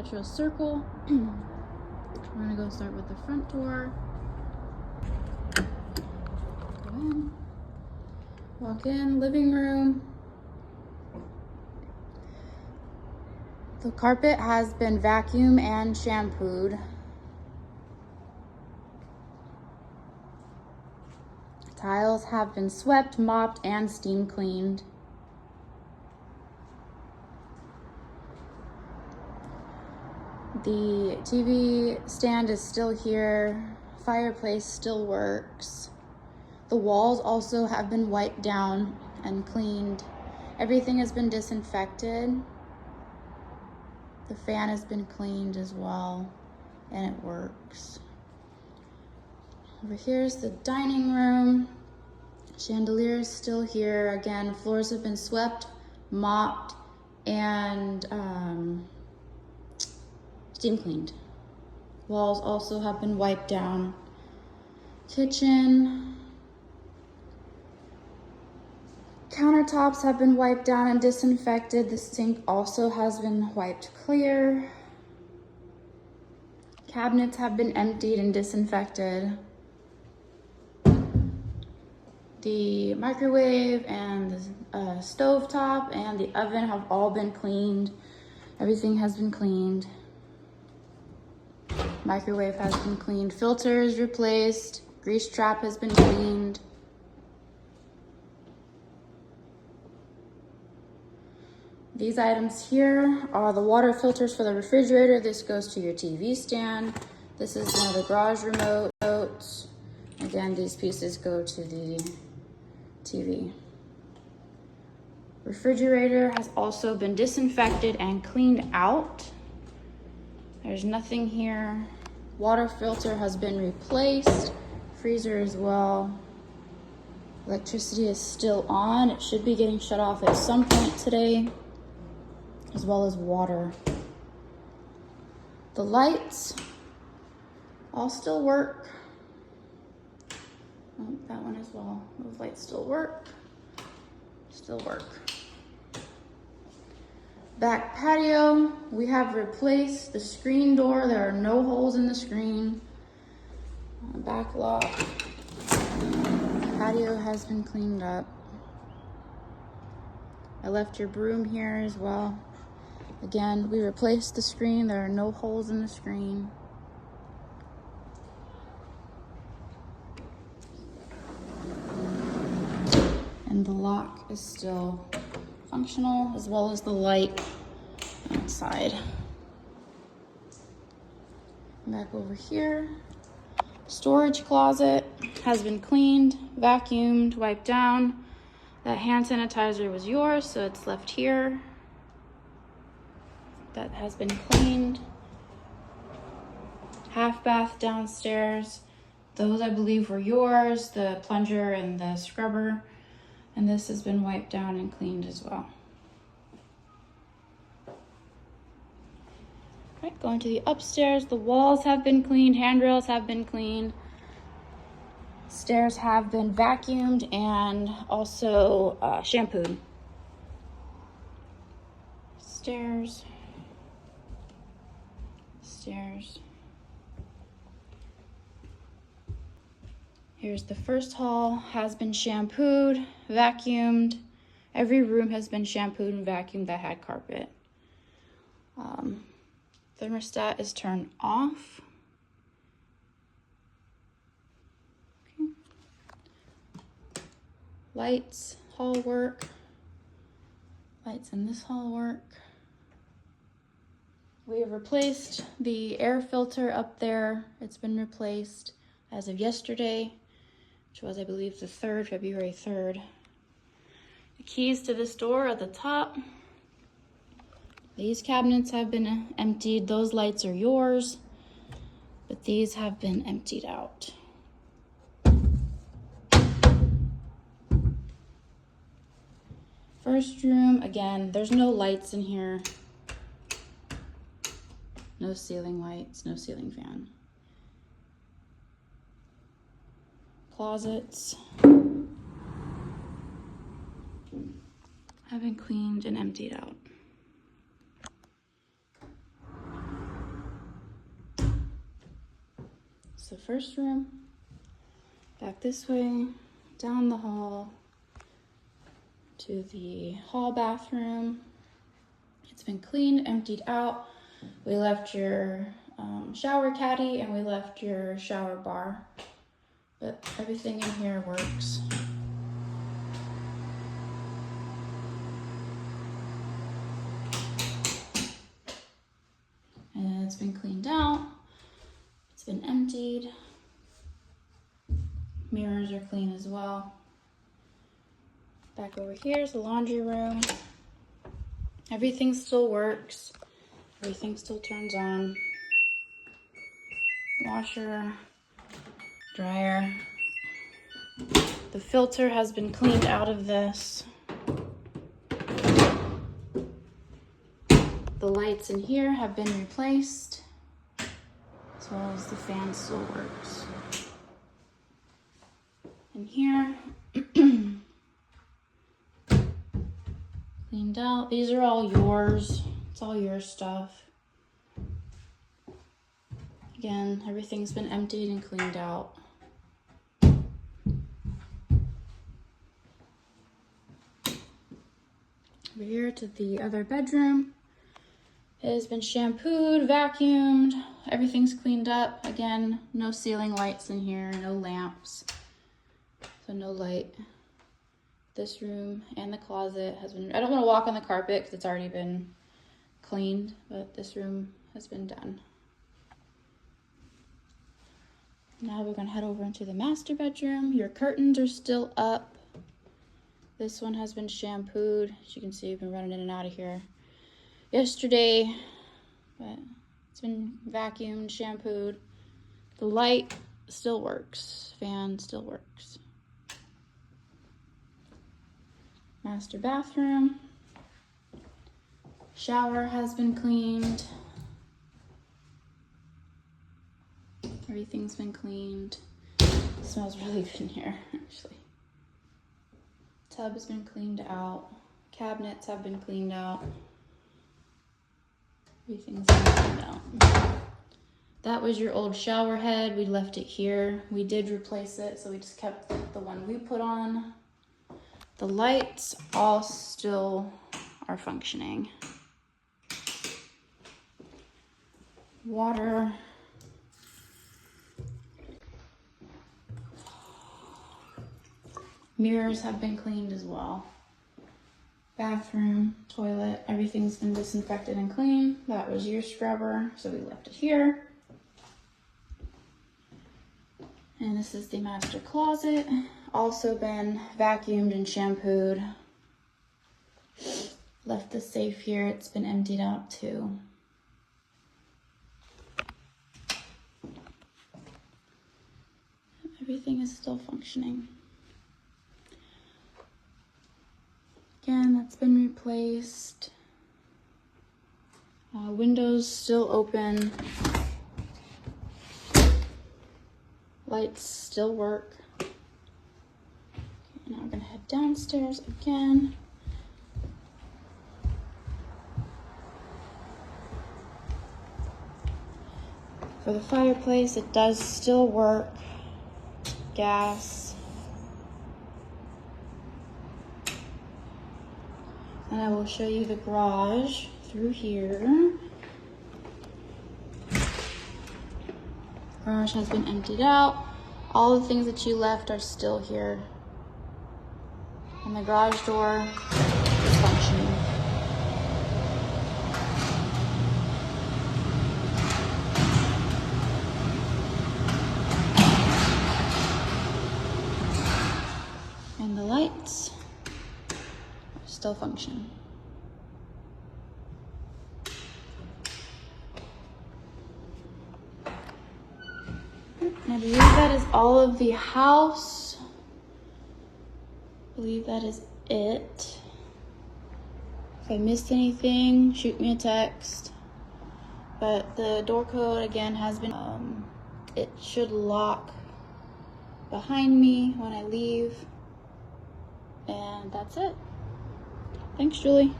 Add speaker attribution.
Speaker 1: natural circle. We're gonna go start with the front door. Go in, walk in, living room. The carpet has been vacuumed and shampooed. Tiles have been swept, mopped, and steam cleaned. The TV stand is still here. Fireplace still works. The walls also have been wiped down and cleaned. Everything has been disinfected. The fan has been cleaned as well, and it works. Over here is the dining room. Chandelier is still here. Again, floors have been swept, mopped, and steam cleaned. Walls also have been wiped down. Kitchen. Countertops have been wiped down and disinfected. The sink also has been wiped clear. Cabinets have been emptied and disinfected. The microwave and the stovetop and the oven have all been cleaned. Everything has been cleaned. Microwave has been cleaned. Filter is replaced. Grease trap has been cleaned. These items here are the water filters for the refrigerator. This goes to your TV stand. This is one of the garage remotes. Again, these pieces go to the TV. Refrigerator has also been disinfected and cleaned out. There's nothing here. Water filter has been replaced. Freezer as well. Electricity is still on. It should be getting shut off at some point today, as well as water. The lights all still work. Oh, that one as well. Those lights still work. Still work. Back patio, we have replaced the screen door. There are no holes in the screen. Back lock. Patio has been cleaned up. I left your broom here as well. Again, we replaced the screen. There are no holes in the screen. And the lock is still functional, as well as the light outside. Back over here. Storage closet has been cleaned, vacuumed, wiped down. That hand sanitizer was yours, so it's left here. That has been cleaned. Half bath downstairs. Those I believe were yours, the plunger and the scrubber. And this has been wiped down and cleaned as well. All right, going to the upstairs. The walls have been cleaned, handrails have been cleaned. Stairs have been vacuumed and also shampooed. Stairs. Here's the first hall, has been shampooed, vacuumed. Every room has been shampooed and vacuumed that had carpet. Thermostat is turned off. Okay. Lights, hall work. Lights in this hall work. We have replaced the air filter up there. It's been replaced as of yesterday, which was, I believe, the 3rd, February 3rd. The keys to this door at the top. These cabinets have been emptied. Those lights are yours, but these have been emptied out. First room, again, there's no lights in here. No ceiling lights, no ceiling fan. Closets have been cleaned and emptied out. So first room, back this way, down the hall to the hall bathroom. It's been cleaned, emptied out. We left your shower caddy and we left your shower bar, but everything in here works. And it's been cleaned out. It's been emptied. Mirrors are clean as well. Back over here is the laundry room. Everything still works. Everything still turns on. Washer, dryer. The filter has been cleaned out of this. The lights in here have been replaced, as well as the fan still works. In here, cleaned out. These are all yours. It's all your stuff. Again, everything's been emptied and cleaned out. Over here to the other bedroom. It has been shampooed, vacuumed, everything's cleaned up. Again, no ceiling lights in here, no lamps, so no light. This room and the closet has been, I don't want to walk on the carpet because it's already been cleaned, but this room has been done. Now we're gonna head over into the master bedroom. Your curtains are still up. This one has been shampooed. As you can see, we've been running in and out of here yesterday, but it's been vacuumed, shampooed. The light still works, fan still works. Master bathroom. Shower has been cleaned. Everything's been cleaned. It smells really good in here, actually. Tub has been cleaned out. Cabinets have been cleaned out. Everything's been cleaned out. That was your old shower head. We left it here. We did replace it, so we just kept the one we put on. The lights all still are functioning. Water. Mirrors have been cleaned as well. Bathroom, toilet, everything's been disinfected and clean. That was your scrubber, so we left it here. And this is the master closet. Also been vacuumed and shampooed. Left the safe here, it's been emptied out too. Everything is still functioning. Again, that's been replaced. Windows still open. Lights still work. Okay, now we're gonna head downstairs again. For the fireplace, it does still work. Gas. And I will show you the garage through here. Garage has been emptied out. All the things that you left are still here. And the garage door is functioning. And the lights still function. And I believe that is all of the house. I believe that is it. If I missed anything, shoot me a text. But the door code again has been, it should lock behind me when I leave. And that's it. Thanks, Julie.